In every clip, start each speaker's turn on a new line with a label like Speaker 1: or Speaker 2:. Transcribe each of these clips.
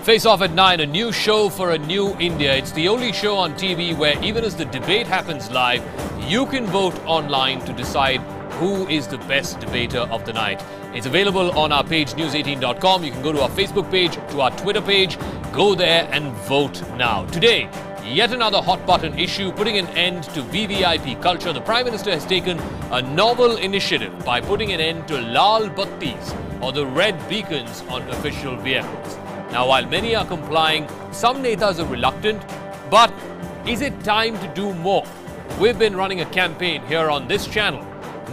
Speaker 1: Face Off at 9, a new show for a new India. It's the only show on TV where even as the debate happens live, you can vote online to decide who is the best debater of the night. It's available on our page news18.com. You can go to our Facebook page, to our Twitter page. Go there and vote now. Today, yet another hot button issue putting an end to VVIP culture. The Prime Minister has taken a novel initiative by putting an end to Lal Battis, or the red beacons on official vehicles. Now, while many are complying, some netas are reluctant. But is it time to do more? We've been running a campaign here on this channel.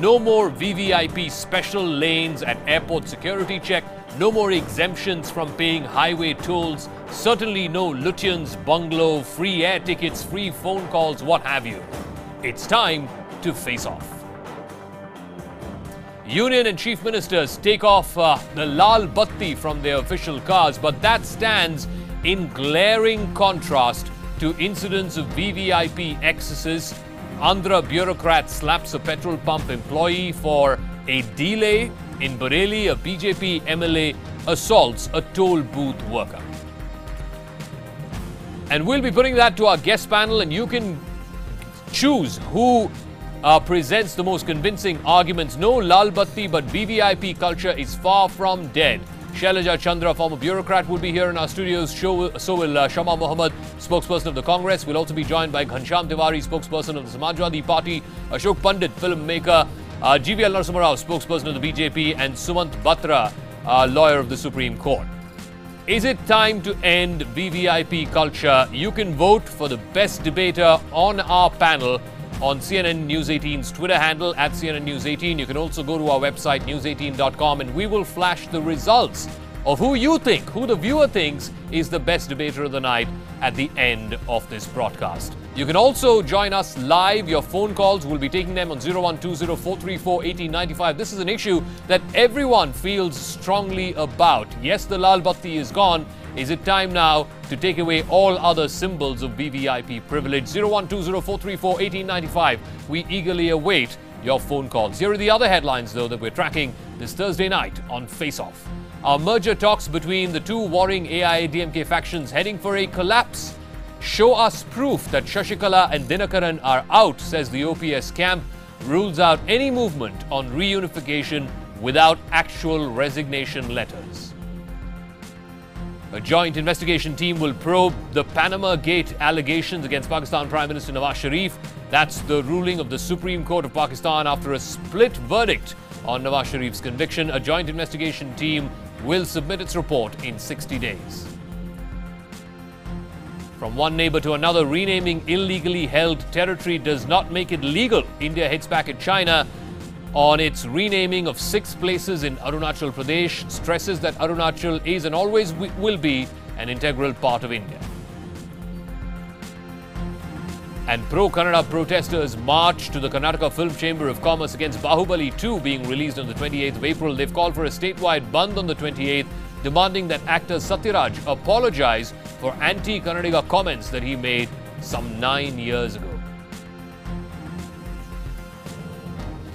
Speaker 1: No more VVIP special lanes at airport security check. No more exemptions from paying highway tolls. Certainly no Lutyens, bungalow, free air tickets, free phone calls, what have you. It's time to face off. Union and chief ministers take off the Lal Batti from their official cars, but that stands in glaring contrast to incidents of VVIP excesses. Andhra bureaucrat slaps a petrol pump employee for a delay. In Bareilly, a BJP MLA assaults a toll booth worker. And we'll be putting that to our guest panel, and you can choose who presents the most convincing arguments. No Lal Batti, but VVIP culture is far from dead. Shailaja Chandra, former bureaucrat, will be here in our studios. So will Shama Mohammed, spokesperson of the Congress. We'll also be joined by Ghansham Tiwari, spokesperson of the Samajwadi Party, Ashok Pandit, filmmaker, GVL Narasimha Rao, spokesperson of the BJP, and Sumant Batra, lawyer of the Supreme Court. Is it time to end VVIP culture? You can vote for the best debater on our panel on CNN News 18's Twitter handle at CNN News 18. You can also go to our website news18.com, and we will flash the results of who you think, who the viewer thinks is the best debater of the night at the end of this broadcast. You can also join us live. Your phone calls, we'll be taking them on 0120-434-1895. This is an issue that everyone feels strongly about. Yes, the Lal Batti is gone. Is it time now to take away all other symbols of VVIP privilege? 0120-434-1895. We eagerly await your phone calls. Here are the other headlines, though, that we're tracking this Thursday night on Face Off. Our merger talks between the two warring AIADMK factions heading for a collapse. Show us proof that Shashikala and Dinakaran are out, says the OPS camp. Rules out any movement on reunification without actual resignation letters. A joint investigation team will probe the Panama Gate allegations against Pakistan Prime Minister Nawaz Sharif. That's the ruling of the Supreme Court of Pakistan after a split verdict on Nawaz Sharif's conviction. A joint investigation team will submit its report in 60 days. From one neighbor to another, renaming illegally held territory does not make it legal. India hits back at China on its renaming of 6 places in Arunachal Pradesh, stresses that Arunachal is and always will be an integral part of India. And pro-Kannada protesters march to the Karnataka Film Chamber of Commerce against Bahubali 2 being released on the 28th of April. They've called for a statewide bandh on the 28th, demanding that actor Satyaraj apologize for anti-Kannadiga comments that he made some 9 years ago.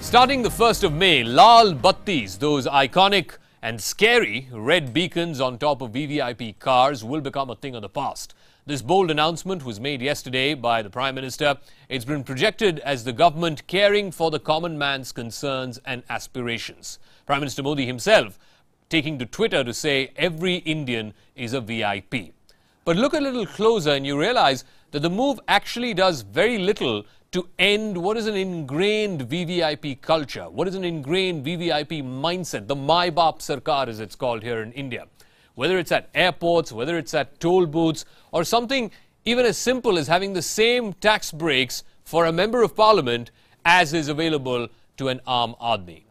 Speaker 1: Starting the 1st of May, Lal Battis, those iconic and scary red beacons on top of VVIP cars, will become a thing of the past. This bold announcement was made yesterday by the Prime Minister. It's been projected as the government caring for the common man's concerns and aspirations. Prime Minister Modi himself taking to Twitter to say every Indian is a VIP. But look a little closer and you realize that the move actually does very little to end what is an ingrained VVIP culture, what is an ingrained VVIP mindset, the Mai Baap Sarkar as it's called here in India. Whether it's at airports, whether it's at toll booths, or something even as simple as having the same tax breaks for a member of parliament as is available to an Aam Aadmi.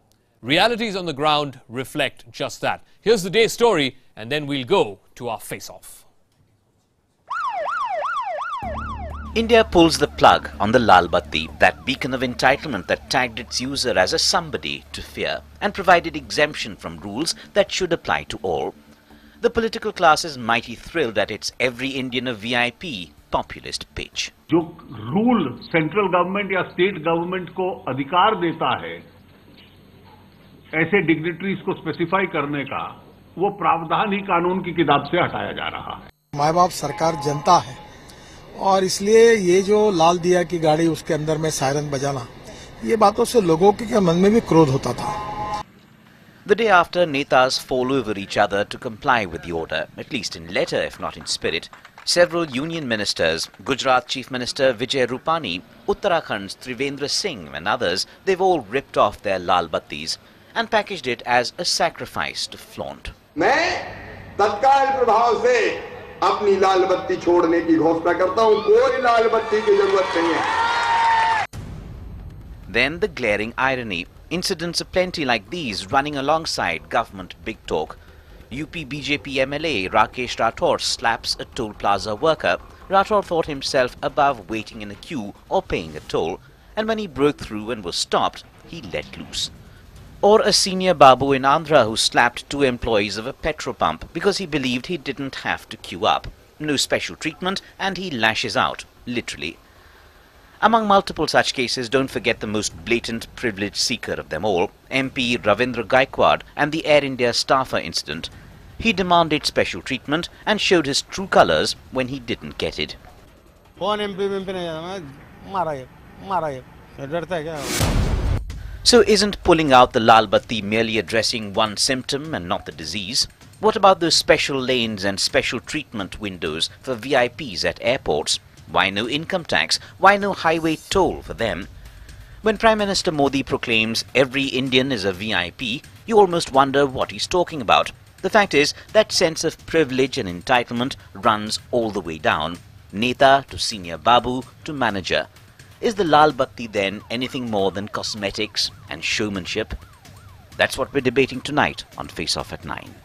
Speaker 1: Realities on the ground reflect just that. Here's the day's story, and then we'll go to our face-off.
Speaker 2: India pulls the plug on the Lal Batti, that beacon of entitlement that tagged its user as a somebody to fear and provided exemption from rules that should apply to all. The political class is mighty thrilled at its every Indian a VIP populist pitch.
Speaker 3: जो rule central government या state government को अधिकार देता है ऐसे dignitaries को specify करने का, वो प्रावधान ही कानून की किताब से हटाया जा रहा है।
Speaker 4: माँ बाप सरकार जनता है और इसलिए ये जो लाल दिया की गाड़ी उसके अंदर में सायरन बजाना, ये बातों से लोगों के मन में भी क्रोध होता था।
Speaker 2: The day after, netas fall over each other to comply with the order, at least in letter if not in spirit. Several union ministers, Gujarat Chief Minister Vijay Rupani, Uttarakhand's Trivendra Singh and others, they've all ripped off their lal battis and packaged it as a sacrifice to flaunt.
Speaker 5: मैं तत्काल प्रभाव से अपनी लाल बत्ती छोड़ने की घोषणा करता हूं। कोई लाल बत्ती की जरूरत नहीं है।
Speaker 2: Then the glaring irony. Incidents aplenty like these running alongside government big talk. UP BJP MLA Rakesh Rathore slaps a toll plaza worker. Rathore thought himself above waiting in a queue or paying a toll, and when he broke through and was stopped, he let loose. Or a senior babu in Andhra who slapped two employees of a petrol pump because he believed he didn't have to queue up. No special treatment, and he lashes out, literally. Among multiple such cases, don't forget the most blatant privilege seeker of them all, MP Ravindra Gaikwad and the Air India staffer incident. He demanded special treatment and showed his true colours when he didn't get it. So isn't pulling out the lal batti merely addressing one symptom and not the disease? What about those special lanes and special treatment windows for VIPs at airports? Why no income tax? Why no highway toll for them? When Prime Minister Modi proclaims every Indian is a VIP, you almost wonder what he's talking about. The fact is, that sense of privilege and entitlement runs all the way down. Neta to senior babu to manager. Is the lal batti then anything more than cosmetics and showmanship? That's what we're debating tonight on Face Off at 9.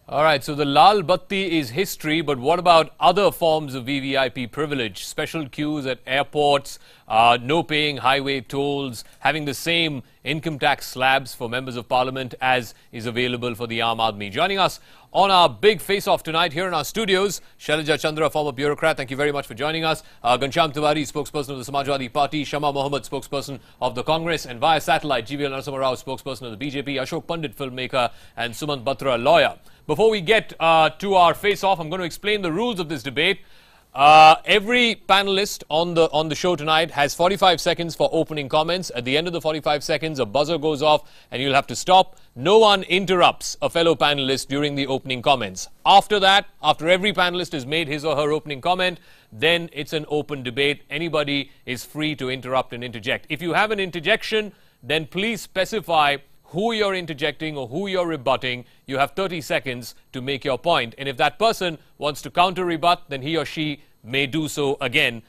Speaker 1: All right, so the lal batti is history, but what about other forms of VVIP privilege? Special queues at airports, no paying highway tolls, having the same income tax slabs for members of parliament as is available for the Aam Aadmi. Joining us on our big face-off tonight here in our studios, Shailaja Chandra, former bureaucrat, thank you very much for joining us. Ghanshyam Tiwari, spokesperson of the Samajwadi Party, Shama Mohammed, spokesperson of the Congress, and via satellite, GVL Narasimha Rao, spokesperson of the BJP, Ashok Pandit, filmmaker, and Sumant Batra, lawyer. Before we get to our face-off, I'm going to explain the rules of this debate. Every panelist on the show tonight has 45 seconds for opening comments. At the end of the 45 seconds, a buzzer goes off and you'll have to stop. No one interrupts a fellow panelist during the opening comments. After that, after every panelist has made his or her opening comment, then it's an open debate. Anybody is free to interrupt and interject. If you have an interjection, then please specify who you're interjecting or who you're rebutting. You have 30 seconds to make your point. And if that person wants to counter-rebut, then he or she may do so again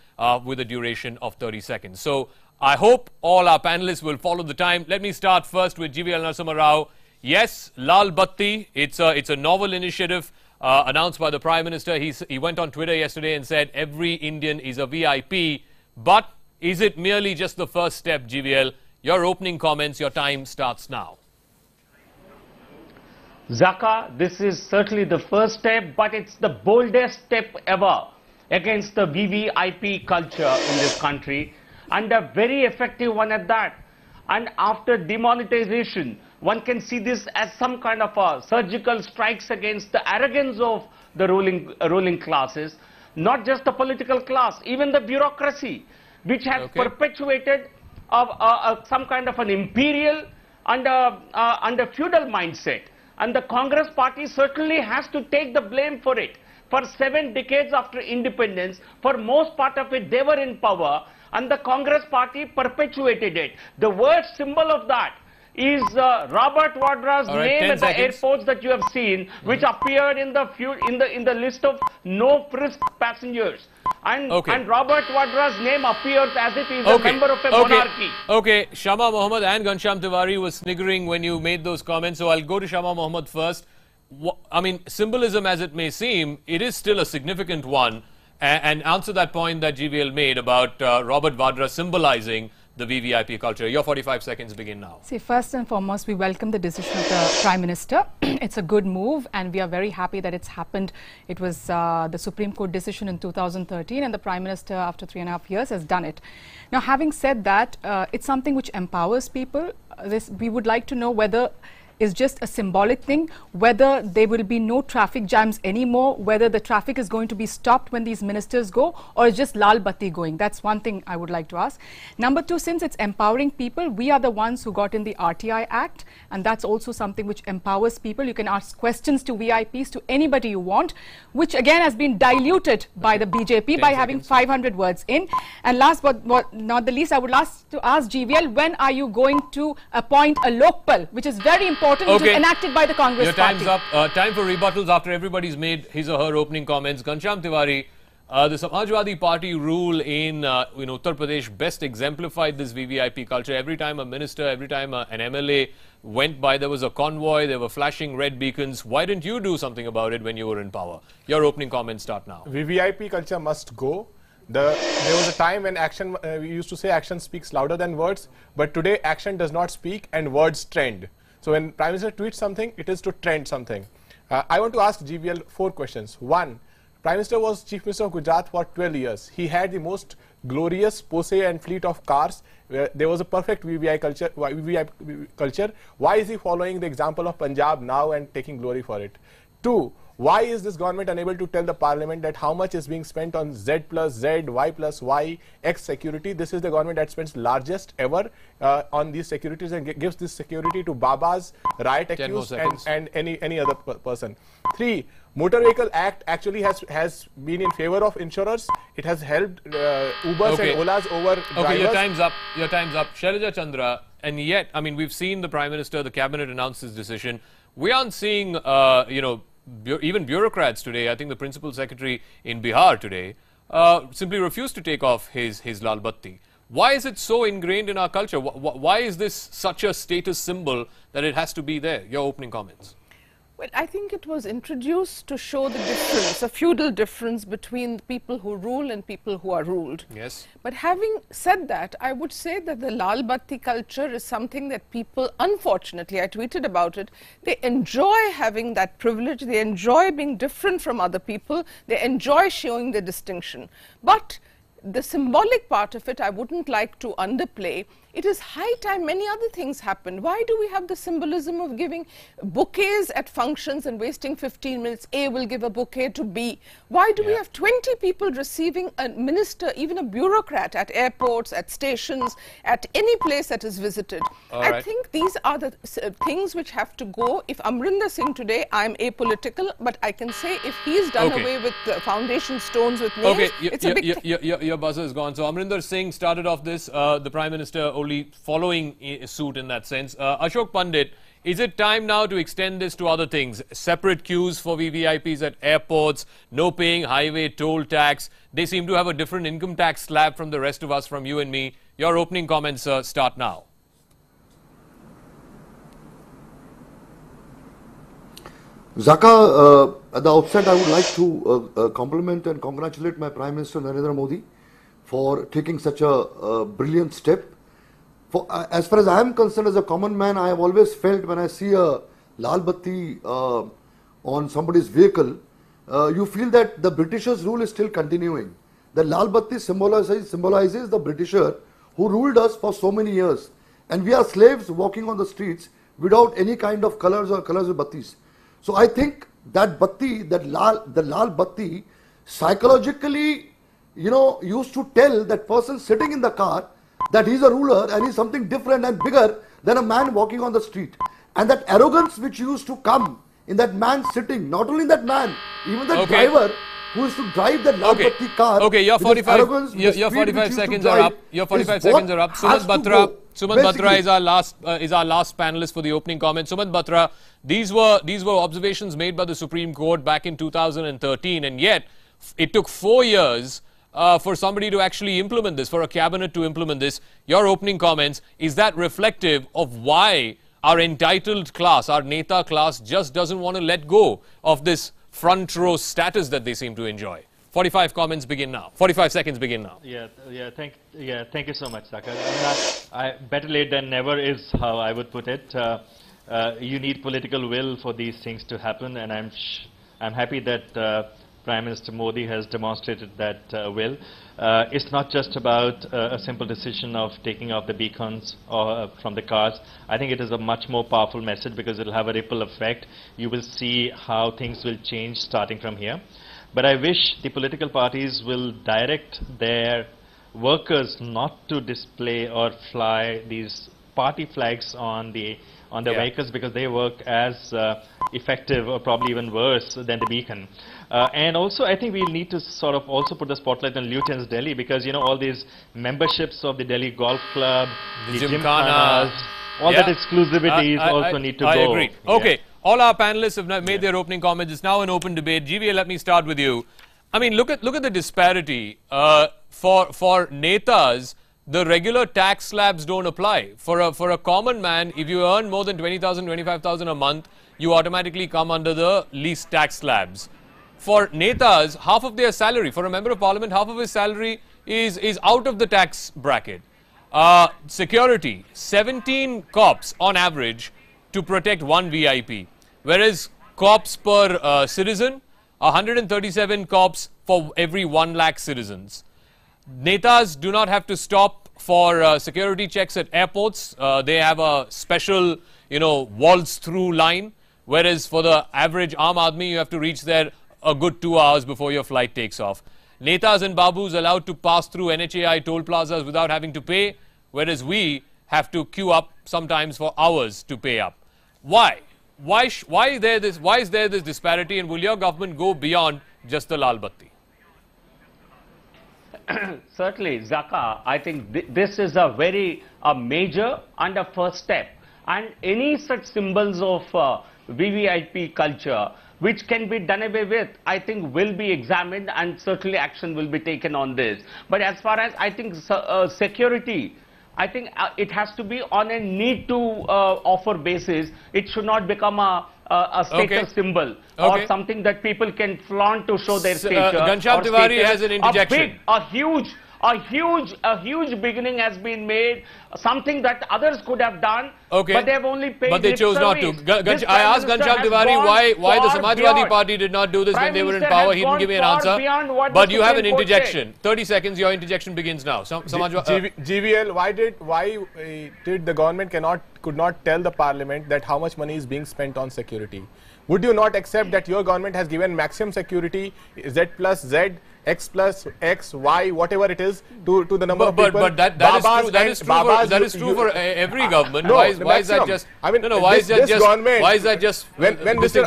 Speaker 1: with a duration of 30 seconds. So I hope all our panelists will follow the time. Let me start first with GVL Narasimha Rao. Yes, Lal Batti, it's a novel initiative announced by the Prime Minister. He went on Twitter yesterday and said every Indian is a VIP. But is it merely just the first step, GVL? Your opening comments, your time starts now.
Speaker 6: Zakka, this is certainly the first step, but it's the boldest step ever against the VVIP culture in this country, and a very effective one at that. And after demonetization, one can see this as some kind of a surgical strikes against the arrogance of the ruling classes, not just the political class, even the bureaucracy, which has perpetuated some kind of an imperial and a feudal mindset. And the Congress party certainly has to take the blame for it. For 7 decades after independence, for most part of it, they were in power, and the Congress party perpetuated it. The worst symbol of that is Robert Vadra's name at the airports that you have seen, which appeared in the list of no frisk passengers. And Robert Vadra's name appears as if he is a member of a monarchy.
Speaker 1: Okay, Shama Mohammed and Ghanshyam Tiwari was sniggering when you made those comments, so I'll go to Shama Mohammed first. I mean, symbolism as it may seem, it is still a significant one. And answer that point that GVL made about Robert Vadra symbolizing the VVIP culture. Your 45 seconds begin now.
Speaker 7: See, first and foremost, we welcome the decision of the Prime Minister. It's a good move, and we are very happy that it's happened. It was the Supreme Court decision in 2013, and the Prime Minister, after 3.5 years, has done it. Now, having said that, it's something which empowers people. We would like to know whether is just a symbolic thing, whether there will be no traffic jams anymore, whether the traffic is going to be stopped when these ministers go, or it's just lal batti going. That's one thing I would like to ask. Number two, since it's empowering people, we are the ones who got in the RTI Act, and that's also something which empowers people. You can ask questions to VIPs, to anybody you want, which again has been diluted by the BJP by having 500 words in. And last but not the least, I would like to ask GVL, when are you going to appoint a Lokpal, which is very important, which is enacted by the Congress party?
Speaker 1: Your time's up. Time for rebuttals after everybody's made his or her opening comments. Ghanshyam Tiwari, the Samajwadi Party rule in Uttar Pradesh best exemplified this VVIP culture. Every time a minister, every time an MLA went by, there was a convoy, there were flashing red beacons. Why didn't you do something about it when you were in power? Your opening comments start now.
Speaker 8: VVIP culture must go. There was a time when action, we used to say action speaks louder than words, but today action does not speak and words trend. So when Prime Minister tweets something, it is to trend something. I want to ask GVL 4 questions. One, Prime Minister was Chief Minister of Gujarat for 12 years. He had the most glorious posse and fleet of cars. There was a perfect VVIP culture. Why is he following the example of Punjab now and taking glory for it? Two, why is this government unable to tell the parliament that how much is being spent on Z plus Z, Y plus Y, X security? This is the government that spends largest ever on these securities and gives this security to Babas, riot accused and any other person. Three, Motor Vehicle Act actually has been in favor of insurers. It has helped Ubers and Olas over drivers.
Speaker 1: Okay, your time's up. Your time's up. Shailaja Chandra, and yet, I mean, we've seen the Prime Minister, the Cabinet announce this decision. We aren't seeing, even bureaucrats today. I think the Principal Secretary in Bihar today simply refused to take off his Lal Batti. Why is it so ingrained in our culture? Why is this such a status symbol that it has to be there? Your opening comments.
Speaker 9: Well, I think it was introduced to show the difference, a feudal difference between people who rule and people who are ruled.
Speaker 1: Yes.
Speaker 9: But having said that, I would say that the Lal Batti culture is something that people, unfortunately, I tweeted about it, they enjoy having that privilege, they enjoy being different from other people, they enjoy showing the distinction. But the symbolic part of it, I wouldn't like to underplay. It is high time many other things happen. Why do we have the symbolism of giving bouquets at functions and wasting 15 minutes? A will give a bouquet to B. Why do we have 20 people receiving a minister, even a bureaucrat, at airports, at stations, at any place that is visited? I think these are the things which have to go. If Amrinder Singh today, I'm apolitical, but I can say if he's done away with the foundation stones with names, it's a big thing.
Speaker 1: Your buzzer is gone. So Amrinder Singh started off this, the Prime Minister only following suit in that sense. Ashok Pandit, is it time now to extend this to other things? Separate queues for VVIPs at airports, no paying highway toll tax. They seem to have a different income tax slab from the rest of us, from you and me. Your opening comments start now.
Speaker 10: Zakka, at the outset, I would like to compliment and congratulate my Prime Minister Narendra Modi for taking such a brilliant step. As far as I am concerned, as a common man, I have always felt when I see a Lal Batti on somebody's vehicle, you feel that the Britishers' rule is still continuing. The Lal Batti symbolizes the Britisher who ruled us for so many years. And we are slaves walking on the streets without any kind of colors or colors of battis. So I think that batti, the Lal Batti, psychologically, used to tell that person sitting in the car that he's a ruler and he's something different and bigger than a man walking on the street. And that arrogance which used to come in that man sitting, not only that man, even the driver who used to drive that Lal Batti car.
Speaker 1: Okay, your 45 seconds are up. Your 45 seconds are up. Sumant Batra is our last panelist for the opening comment. Sumant Batra, these were observations made by the Supreme Court back in 2013, and yet it took 4 years for somebody to actually implement this, for a cabinet to implement this. Your opening comments, is that reflective of why our entitled class, our Neta class, just doesn't want to let go of this front row status that they seem to enjoy? 45 comments begin now. 45 seconds begin now.
Speaker 11: Thank you so much, Zakka. Better late than never is how I would put it. You need political will for these things to happen, and I'm happy that Prime Minister Modi has demonstrated that will. It's not just about a simple decision of taking off the beacons from the cars. I think it is a much more powerful message because it will have a ripple effect. You will see how things will change starting from here. But I wish the political parties will direct their workers not to display or fly these party flags on the vehicles, because they work as effective or probably even worse than the beacon. And also I think we need to sort of also put the spotlight on Lutyens Delhi, because you know all these memberships of the Delhi Golf Club, the Gymkhanas, all that exclusivities also need to go.
Speaker 1: I agree. Okay, all our panelists have made their opening comments. It's now an open debate. GVA, let me start with you. I mean, look at the disparity. For netas, the regular tax slabs don't apply. For a common man, if you earn more than 20,000, 25,000 a month, you automatically come under the least tax slabs. For netas, half of their salary, for a member of parliament, half of his salary is out of the tax bracket. Security, 17 cops on average to protect one VIP, whereas cops per citizen, 137 cops for every 1 lakh citizens. Netas do not have to stop for security checks at airports. They have a special, waltz-through line, whereas for the average Aam Aadmi, you have to reach there a good 2 hours before your flight takes off. Netas and babus allowed to pass through NHAI toll plazas without having to pay, whereas we have to queue up sometimes for hours to pay up. Why? Why is there this disparity, and will your government go beyond just the Lal Batti?
Speaker 6: Certainly, Zakka, I think this is a very major and a first step. And any such symbols of VVIP culture which can be done away with, I think will be examined, and certainly action will be taken on this. But as far as I think security, I think it has to be on a need to offer basis. It should not become a status symbol or something that people can flaunt to show their stature.
Speaker 1: Ghanshyam Tiwari has an interjection.
Speaker 6: A huge beginning has been made, something that others could have done, but they have only paid.
Speaker 1: But they chose not to. I asked Ghanshyam Tiwari why the Samajwadi Party did not do this when they were in power. He didn't give me an answer. But you have an interjection. 30 seconds. Your interjection begins now.
Speaker 8: GVL, why did the government could not tell the parliament that how much money is being spent on security? Would you not accept that your government has given maximum security, Z plus Z, X plus X, Y, whatever it is, to the number of people?
Speaker 1: But that is true for every government. No, why is that just? I mean, why is that just?
Speaker 8: When Mr.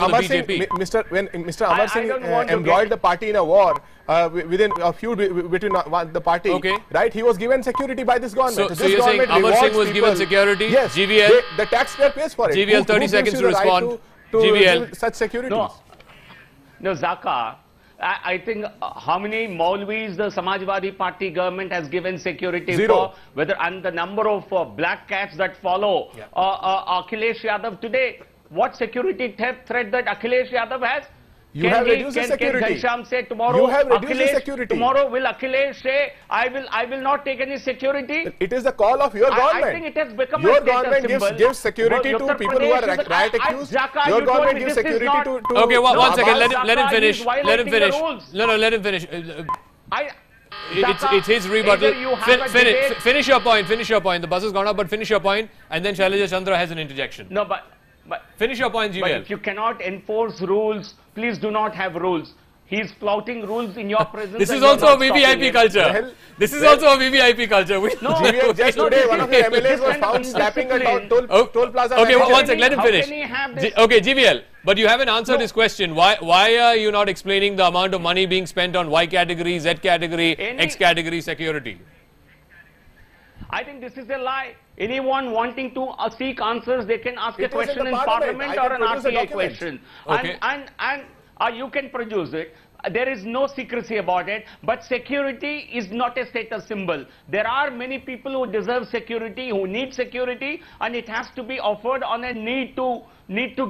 Speaker 8: Amar Singh embroiled the party in a war, within a feud between the party, right? He was given security by this government.
Speaker 1: So you're saying Amar Singh was given security?
Speaker 8: Yes.
Speaker 1: GVL,
Speaker 8: the taxpayer pays for it.
Speaker 1: GVL, 30 seconds to respond. GVL,
Speaker 8: such securities.
Speaker 6: No, Zakka. I think how many Maulvis the Samajwadi Party government has given security for, and the number of black cats that follow Akhilesh Yadav today. What security threat that Akhilesh Yadav has?
Speaker 8: You have reduced the security.
Speaker 6: Can Ghanshyam say tomorrow?
Speaker 8: You have reduced the security.
Speaker 6: Tomorrow will Akhilesh say, I will not take any security?
Speaker 8: It is the call of your government.
Speaker 6: I think it has become
Speaker 8: your
Speaker 6: a
Speaker 8: government gives security to people who are riot accused. Your government gives security to
Speaker 1: okay, one second. Let him finish. Let him finish. No, let him finish. It's his rebuttal. Finish your point. Finish your point. The bus has gone up, but finish your point, and then Shailaja Chandra has an interjection.
Speaker 6: No, but
Speaker 1: finish your point, GVL.
Speaker 6: But if you cannot enforce rules, please do not have rules. He's flouting rules in your presence.
Speaker 1: This is also a VVIP culture. This is also a VVIP culture.
Speaker 8: No, GVL, just today one of the MLAs was found slapping a toll plaza.
Speaker 1: Okay, one second. Let him finish. Okay, GVL. But you haven't answered his question. Why are you not explaining the amount of money being spent on Y category, Z category, X category security?
Speaker 6: I think this is a lie. Anyone wanting to seek answers, they can ask a question in Parliament or an RTA question. And you can produce it. There is no secrecy about it. But security is not a status symbol. There are many people who deserve security, who need security, and it has to be offered on a need to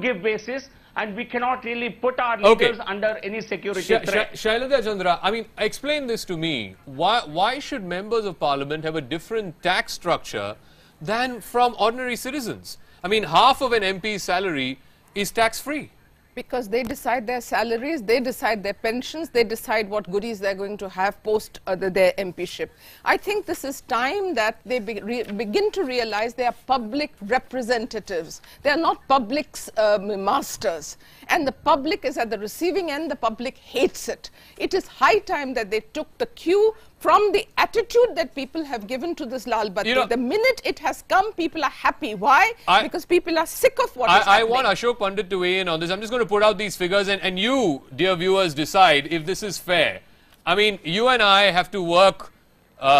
Speaker 6: give basis. And we cannot really put our leaders under any security threat.
Speaker 1: Shailaja Chandra, I mean, explain this to me. Why should members of parliament have a different tax structure than from ordinary citizens? I mean, half of an MP's salary is tax-free.
Speaker 9: Because they decide their salaries, they decide their pensions, they decide what goodies they're going to have post their MPship. I think this is time that they begin to realize they are public representatives. They are not public's masters. And the public is at the receiving end, the public hates it. It is high time that they took the cue from the attitude that people have given to this Lal Batti. You know, the minute it has come, people are happy. Why? Because people are sick of what is happening.
Speaker 1: I want Ashok Pandit to weigh in on this. I'm just going to put out these figures and you, dear viewers, decide if this is fair. I mean, you and I have to work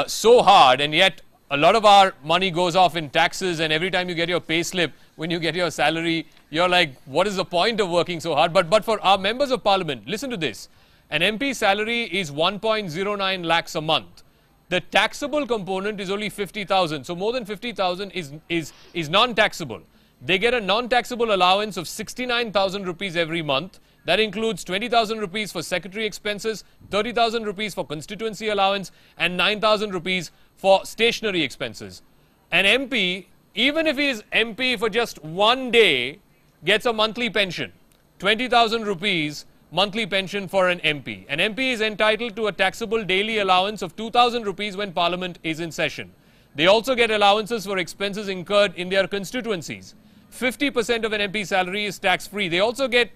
Speaker 1: so hard, and yet a lot of our money goes off in taxes, and every time you get your pay slip, when you get your salary, you're like, what is the point of working so hard? But for our members of parliament, listen to this. An MP salary is 1.09 lakhs a month. The taxable component is only 50,000. So more than 50,000 is non-taxable. They get a non-taxable allowance of 69,000 rupees every month. That includes 20,000 rupees for secretary expenses, 30,000 rupees for constituency allowance, and 9,000 rupees for stationery expenses. An MP, even if he is MP for just one day, gets a monthly pension, 20,000 rupees monthly pension for an MP. An MP is entitled to a taxable daily allowance of 2,000 rupees when Parliament is in session. They also get allowances for expenses incurred in their constituencies. 50% of an MP salary is tax-free. They also get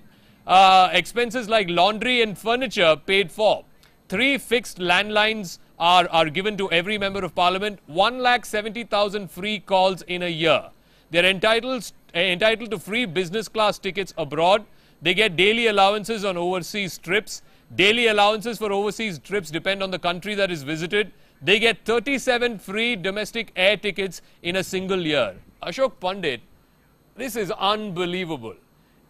Speaker 1: expenses like laundry and furniture paid for. 3 fixed landlines are given to every member of Parliament. 1,70,000 free calls in a year. They're entitled to free business class tickets abroad. They get daily allowances on overseas trips. Daily allowances for overseas trips depend on the country that is visited. They get 37 free domestic air tickets in a single year. Ashok Pandit, this is unbelievable.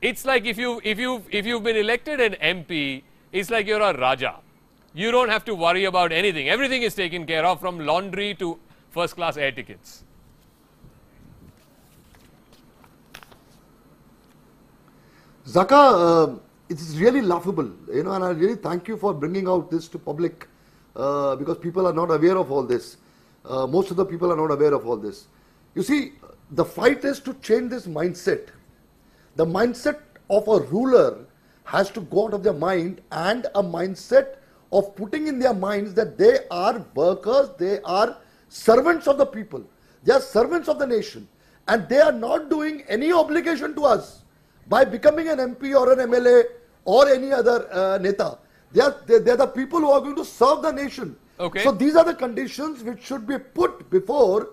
Speaker 1: It's like if you've been elected an MP, it's like you're a Raja. You don't have to worry about anything. Everything is taken care of, from laundry to first class air tickets.
Speaker 10: Zakka, it is really laughable, and I really thank you for bringing out this to public, because people are not aware of all this. Most of the people are not aware of all this. You see, the fight is to change this mindset. The mindset of a ruler has to go out of their mind, and a mindset of putting in their minds that they are workers, they are servants of the people, they are servants of the nation, and they are not doing any obligation to us by becoming an MP or an MLA or any other Neta. They are the people who are going to serve the nation.
Speaker 1: Okay.
Speaker 10: So these are the conditions which should be put before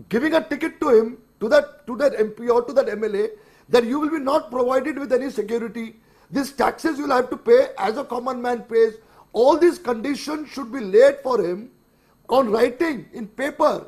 Speaker 10: giving a ticket to him, to that MP or to that MLA, that you will be not provided with any security. These taxes you will have to pay as a common man pays. All these conditions should be laid for him on writing in paper,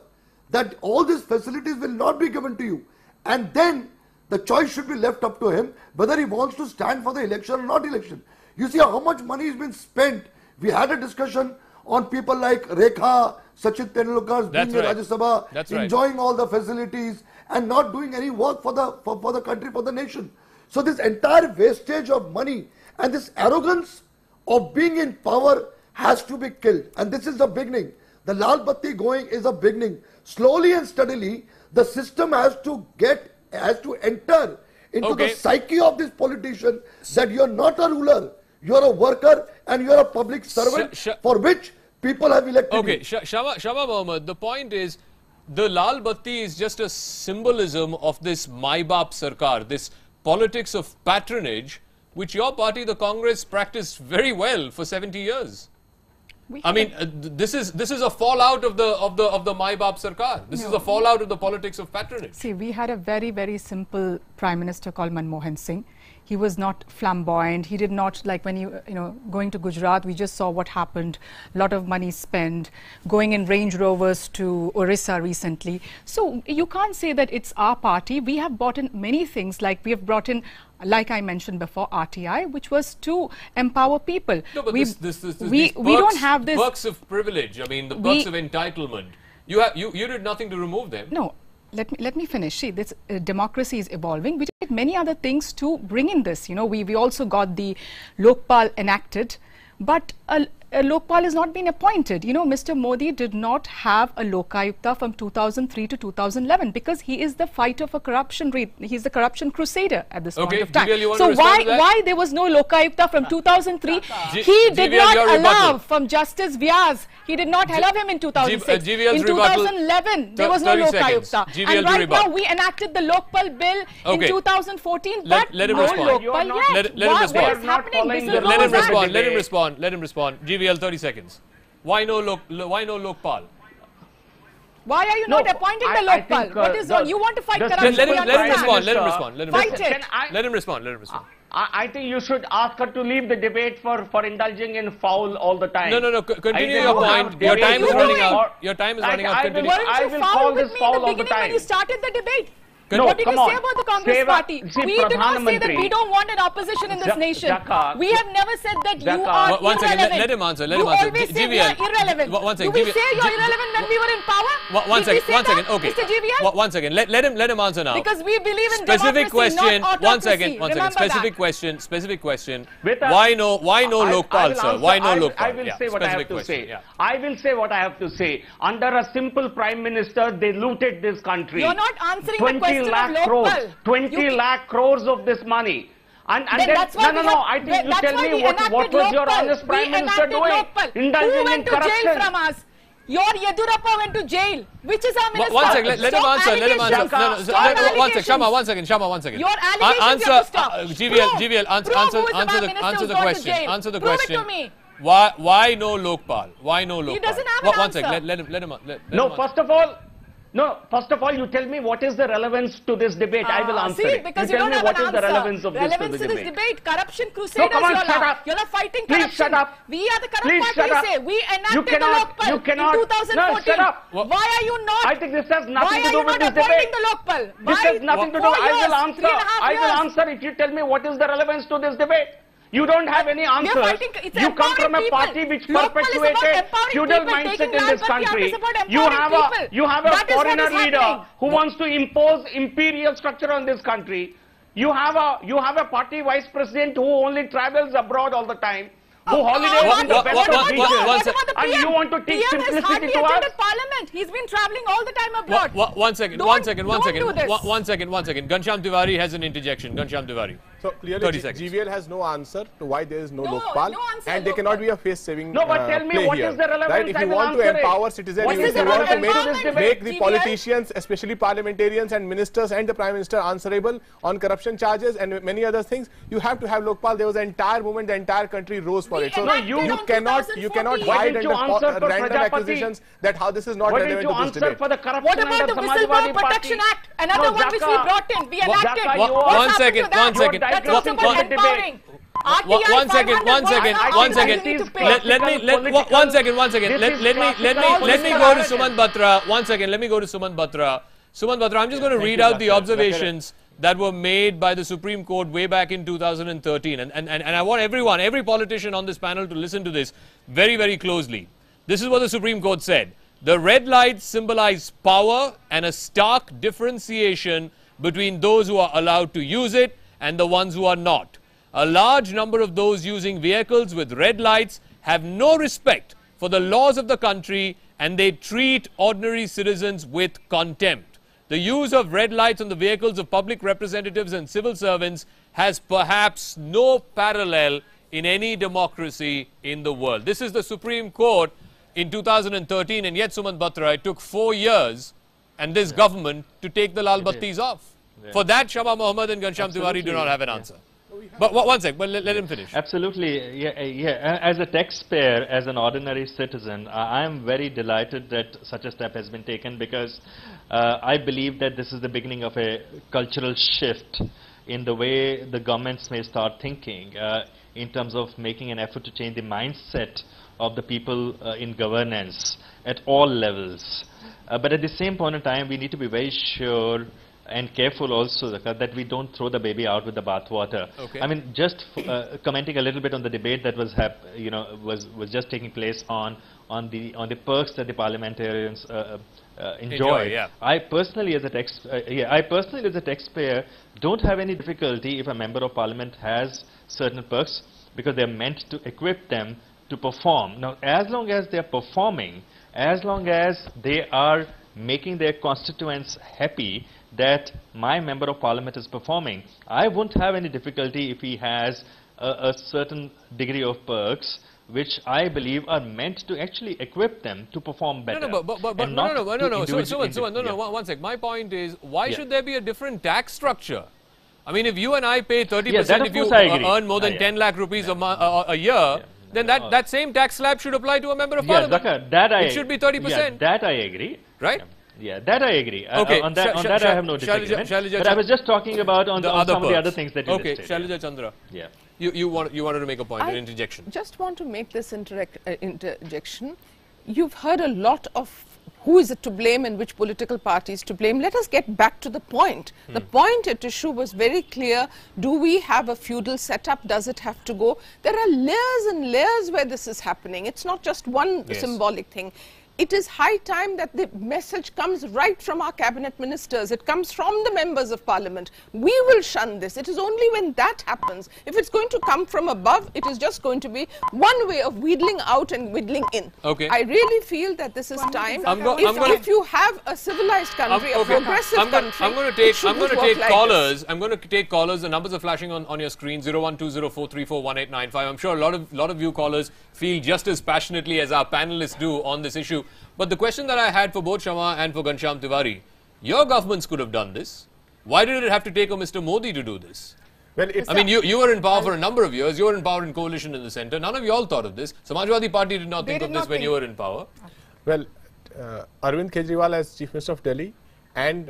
Speaker 10: that all these facilities will not be given to you. And then the choice should be left up to him whether he wants to stand for the election or not election. You see how much money has been spent. We had a discussion on people like Rekha, Sachin Tendulkar being in Rajya Sabha, enjoying all the facilities and not doing any work for the country, for the nation. So this entire wastage of money and this arrogance of being in power has to be killed. And this is the beginning. The Lal Batti going is a beginning. Slowly and steadily, the system has to enter into the psyche of this politician, that you are not a ruler, you are a worker and you are a public servant for which people have elected you.
Speaker 1: Shama Mohammed, the point is, the Lal Batti is just a symbolism of this Mai Baap Sarkar, this politics of patronage, which your party, the Congress, practiced very well for 70 years. I mean, this is a fallout of the Mai Baap Sarkar. This is a fallout of the politics of patronage.
Speaker 7: See, we had a very, very simple Prime Minister called Manmohan Singh. He was not flamboyant. He did not, like when going to Gujarat, we just saw what happened. A lot of money spent, going in Range Rovers to Orissa recently. So you can't say that it's our party. We have brought in many things, like we have brought in, like I mentioned before, RTI, which was to empower people.
Speaker 1: No, but
Speaker 7: we don't have this
Speaker 1: perks of privilege. I mean, the perks of entitlement. You did nothing to remove them.
Speaker 7: No. Let me finish. See, this democracy is evolving. We did many other things to bring in this. We also got the Lokpal enacted, but Lokpal has not been appointed. You know, Mr. Modi did not have a Lokayukta from 2003 to 2011 because he is the fighter for corruption. He's the corruption crusader at this point of time. So why there was no Lokayukta from 2003? He did not allow from Justice Vyas. He did not allow him in 2006. In 2011, there was no Lokayukta. And right now, we enacted the Lokpal bill in 2014, but
Speaker 1: let him
Speaker 7: no
Speaker 1: respond.
Speaker 7: Lokpal yet.
Speaker 1: Let him respond.
Speaker 7: What is happening? This is
Speaker 1: Let him
Speaker 7: Rosa.
Speaker 1: respond. Let him respond. Let him respond. GVL, 30 seconds. Why no Lokpal?
Speaker 7: Why are you not appointing the Lokpal? What is wrong? You want to fight corruption?
Speaker 1: Let him respond. Let him respond. Let him
Speaker 7: Fight
Speaker 1: respond.
Speaker 7: it.
Speaker 1: Let him respond. Let him respond.
Speaker 6: I think you should ask her to leave the debate for indulging in foul all the time.
Speaker 1: No. Continue your point. Your time is running out. Your time is running out. Continue.
Speaker 6: I will call this foul all the time.
Speaker 7: When you started the debate.
Speaker 6: No,
Speaker 7: what did you
Speaker 6: come
Speaker 7: say
Speaker 6: on.
Speaker 7: about the Congress party?
Speaker 6: See,
Speaker 7: We did not say that
Speaker 6: Pradhanamantri.
Speaker 7: we don't want an opposition in this nation.
Speaker 6: Zakka,
Speaker 7: we have never said that you
Speaker 6: Zakka.
Speaker 7: are
Speaker 1: One second,
Speaker 7: irrelevant.
Speaker 1: let him answer. Let
Speaker 7: you
Speaker 1: him answer.
Speaker 7: always say we are
Speaker 1: GVL.
Speaker 7: irrelevant.
Speaker 1: One second.
Speaker 7: Do we
Speaker 1: GVL.
Speaker 7: say you're irrelevant when we were in power?
Speaker 1: One
Speaker 7: Did we
Speaker 1: second.
Speaker 7: say
Speaker 1: One second.
Speaker 7: that,
Speaker 1: Okay.
Speaker 7: Mr. GVL?
Speaker 1: One second. Let him answer now.
Speaker 7: Because we believe in
Speaker 1: Specific
Speaker 7: democracy,
Speaker 1: question.
Speaker 7: not
Speaker 1: One
Speaker 7: autocracy.
Speaker 1: second.
Speaker 7: Remember
Speaker 1: Specific
Speaker 7: that.
Speaker 1: question. Specific question.
Speaker 6: With
Speaker 1: Why no Lokpal, sir? Why no Lokpal?
Speaker 6: I will say what I have to say. I will say what I have to say. Under a simple prime minister, they looted this country.
Speaker 7: You're not answering the
Speaker 6: 20
Speaker 7: question of
Speaker 6: lakh
Speaker 7: Lokpal.
Speaker 6: crores. 20 lakh crores of this money. And
Speaker 7: Then that's why
Speaker 6: I think you tell me what was your honest prime minister doing? Indulging
Speaker 7: Who
Speaker 6: in
Speaker 7: went to
Speaker 6: corruption.
Speaker 7: jail from us? Your Yedurappa went to jail. Which is our minister?
Speaker 1: One second, let him
Speaker 7: Stop
Speaker 1: answer. Let him answer.
Speaker 7: allegations. Stop
Speaker 1: One second, Shama,
Speaker 7: allegations.
Speaker 1: Shama, one second.
Speaker 7: Your allegations you have to stop.
Speaker 1: GVL, answer the question. Answer the question.
Speaker 7: Prove it to me.
Speaker 1: Why no Lokpal? Why no Lokpal?
Speaker 7: He doesn't have an
Speaker 1: One
Speaker 7: answer.
Speaker 1: second, let him
Speaker 6: No, first of all, you tell me what is the relevance to this debate. I will answer
Speaker 7: See,
Speaker 6: it.
Speaker 7: because
Speaker 6: you
Speaker 7: you
Speaker 6: tell
Speaker 7: don't
Speaker 6: me
Speaker 7: have
Speaker 6: what
Speaker 7: an
Speaker 6: is the
Speaker 7: answer.
Speaker 6: relevance of
Speaker 7: Relevance
Speaker 6: this
Speaker 7: to
Speaker 6: to
Speaker 7: this
Speaker 6: the debate.
Speaker 7: debate. Corruption crusaders,
Speaker 6: come on,
Speaker 7: you're
Speaker 6: shut
Speaker 7: not.
Speaker 6: up.
Speaker 7: You're not fighting
Speaker 6: Please
Speaker 7: corruption.
Speaker 6: shut up.
Speaker 7: We are the corrupt
Speaker 6: Please
Speaker 7: party,
Speaker 6: shut up.
Speaker 7: say. We enacted
Speaker 6: You cannot-
Speaker 7: the Lokpal
Speaker 6: you cannot-
Speaker 7: in 2014.
Speaker 6: No, shut up.
Speaker 7: Why are you not?
Speaker 6: I think this has nothing to do with
Speaker 7: Why are you
Speaker 6: this
Speaker 7: not appointing
Speaker 6: debate.
Speaker 7: the Lokpal?
Speaker 6: This has nothing to do. I will answer.
Speaker 7: 3.5
Speaker 6: I will
Speaker 7: years.
Speaker 6: answer if you tell me what is the relevance to this debate. You don't have any answers.
Speaker 7: It's
Speaker 6: You come from a
Speaker 7: empowering
Speaker 6: party
Speaker 7: people.
Speaker 6: which
Speaker 7: Lokpal is about
Speaker 6: perpetuated
Speaker 7: empowering
Speaker 6: feudal
Speaker 7: people,
Speaker 6: mindset
Speaker 7: taking
Speaker 6: in
Speaker 7: land,
Speaker 6: this
Speaker 7: but
Speaker 6: country.
Speaker 7: it's about
Speaker 6: You
Speaker 7: empowering
Speaker 6: have
Speaker 7: people.
Speaker 6: you have a
Speaker 7: That is what
Speaker 6: foreigner
Speaker 7: is
Speaker 6: leader
Speaker 7: happening.
Speaker 6: who wants to impose imperial structure on this country. You have a party vice president who only travels abroad all the time. Who holidays in the best of regions. And you want to teach simplicity to us?
Speaker 7: Parliament. He's been traveling all the time abroad.
Speaker 1: One second.
Speaker 7: Don't do this.
Speaker 1: One second. Ghanshyam Tiwari has an interjection. Ghanshyam Tiwari.
Speaker 8: So clearly,
Speaker 1: 30 seconds.
Speaker 8: GVL has no answer to why there is no
Speaker 7: No,
Speaker 8: Lokpal,
Speaker 7: no answer,
Speaker 8: and there
Speaker 7: Lokpal.
Speaker 8: cannot be a face-saving
Speaker 6: No, but tell me
Speaker 8: play
Speaker 6: what
Speaker 8: here,
Speaker 6: is the relevance?
Speaker 8: right? If
Speaker 6: I
Speaker 8: you
Speaker 6: will
Speaker 8: want to
Speaker 6: answer it.
Speaker 8: empower citizens,
Speaker 6: What
Speaker 8: if
Speaker 6: is
Speaker 8: you
Speaker 6: the
Speaker 8: want to
Speaker 6: relevance to this
Speaker 8: make the
Speaker 7: debate?
Speaker 8: politicians, especially parliamentarians and ministers and the Prime Minister answerable on corruption charges and many other things, you have to have Lokpal. There was an entire movement, the entire country rose for it. So
Speaker 7: you
Speaker 8: cannot
Speaker 6: Why
Speaker 8: hide
Speaker 6: didn't you
Speaker 8: under
Speaker 6: answer for
Speaker 8: random
Speaker 6: Prajapati?
Speaker 8: accusations that how this is not
Speaker 6: Why didn't
Speaker 8: relevant
Speaker 6: you
Speaker 8: to this
Speaker 6: answer
Speaker 8: debate.
Speaker 6: for the corruption
Speaker 7: What about
Speaker 6: under
Speaker 7: the
Speaker 6: Samajwadi
Speaker 7: Whistleblower
Speaker 6: Party?
Speaker 7: Protection Act? Another
Speaker 6: No,
Speaker 7: one which we
Speaker 6: Zakka.
Speaker 7: brought in. We enacted.
Speaker 6: Zakka,
Speaker 7: What
Speaker 6: you are-
Speaker 7: happened
Speaker 1: One
Speaker 7: to
Speaker 1: second,
Speaker 7: that?
Speaker 1: one second.
Speaker 7: That's also
Speaker 6: One-
Speaker 7: about
Speaker 6: one-
Speaker 7: empowering.
Speaker 1: One second, one second. One second. Let me go to Sumant Batra. One second, let me go to Sumant Batra. Sumant Batra, I'm just going to read out the observations that were made by the Supreme Court way back in 2013. And I want every politician on this panel to listen to this very, very closely. This is what the Supreme Court said. The red lights symbolize power and a stark differentiation between those who are allowed to use it and the ones who are not. A large number of those using vehicles with red lights have no respect for the laws of the country, and they treat ordinary citizens with contempt. The use of red lights on the vehicles of public representatives and civil servants has perhaps no parallel in any democracy in the world. This is the Supreme Court in 2013, and yet, Sumant Batra, it took 4 years and this government to take the Lal Battis off. For that, Shama Mohammed and Ghanshyam Tiwari do not have an answer. But one sec, but let him finish.
Speaker 11: Absolutely, yeah. As a taxpayer, as an ordinary citizen, I am very delighted that such a step has been taken, because I believe that this is the beginning of a cultural shift in the way the governments may start thinking in terms of making an effort to change the mindset of the people in governance at all levels. But at the same point in time, we need to be very sure and careful also, Zakka, that we don't throw the baby out with the bathwater.
Speaker 1: Okay.
Speaker 11: I mean, just commenting a little bit on the debate that was was just taking place on the perks that the parliamentarians enjoy.
Speaker 1: Yeah.
Speaker 11: I personally, as a taxpayer, don't have any difficulty if a member of parliament has certain perks, because they are meant to equip them to perform. Now, as long as they are performing, as long as they are making their constituents happy that my member of parliament is performing, I won't have any difficulty if he has a certain degree of perks which I believe are meant to actually equip them to perform better.
Speaker 1: No, one sec. My point is, why should there be a different tax structure? I mean, if you and I pay 30%, if you earn more than 10 lakh rupees a year, then that same tax slab should apply to a member of parliament.
Speaker 11: Zakka, that
Speaker 1: it should be 30%.
Speaker 11: Yeah, that I agree.
Speaker 1: Right?
Speaker 11: Yeah, that I agree.
Speaker 1: Okay.
Speaker 11: On that I have no disagreement. But I was just talking about on some of the other things that you listed.
Speaker 1: Okay, Shailaja Chandra.
Speaker 11: Yeah.
Speaker 1: You wanted to make a point, an interjection.
Speaker 9: I just want to make this interjection. You've heard a lot of who is it to blame and which political parties to blame. Let us get back to the point. The point at issue was very clear. Do we have a feudal setup? Does it have to go? There are layers and layers where this is happening. It's not just one symbolic thing. It is high time that the message comes right from our cabinet ministers. It comes from the members of parliament. We will shun this. It is only when that happens. If it's going to come from above, it is just going to be one way of wheedling out and wheedling in.
Speaker 1: Okay.
Speaker 9: I really feel that this is time. If you have a civilized country, a progressive country,
Speaker 1: I'm going to take callers. I'm going to take callers. The numbers are flashing on your screen: 01204341895. I'm sure a lot of you callers feel just as passionately as our panelists do on this issue. But the question that I had for both Shama and for Ghanshyam Tiwari, your governments could have done this. Why did it have to take a Mr. Modi to do this?
Speaker 8: Well,
Speaker 1: I mean, you were in power for a number of years. You were in power in coalition in the centre. None of you all thought of this. Samajwadi Party did not think of this when you were in power.
Speaker 8: Well, Arvind Kejriwal as Chief Minister of Delhi and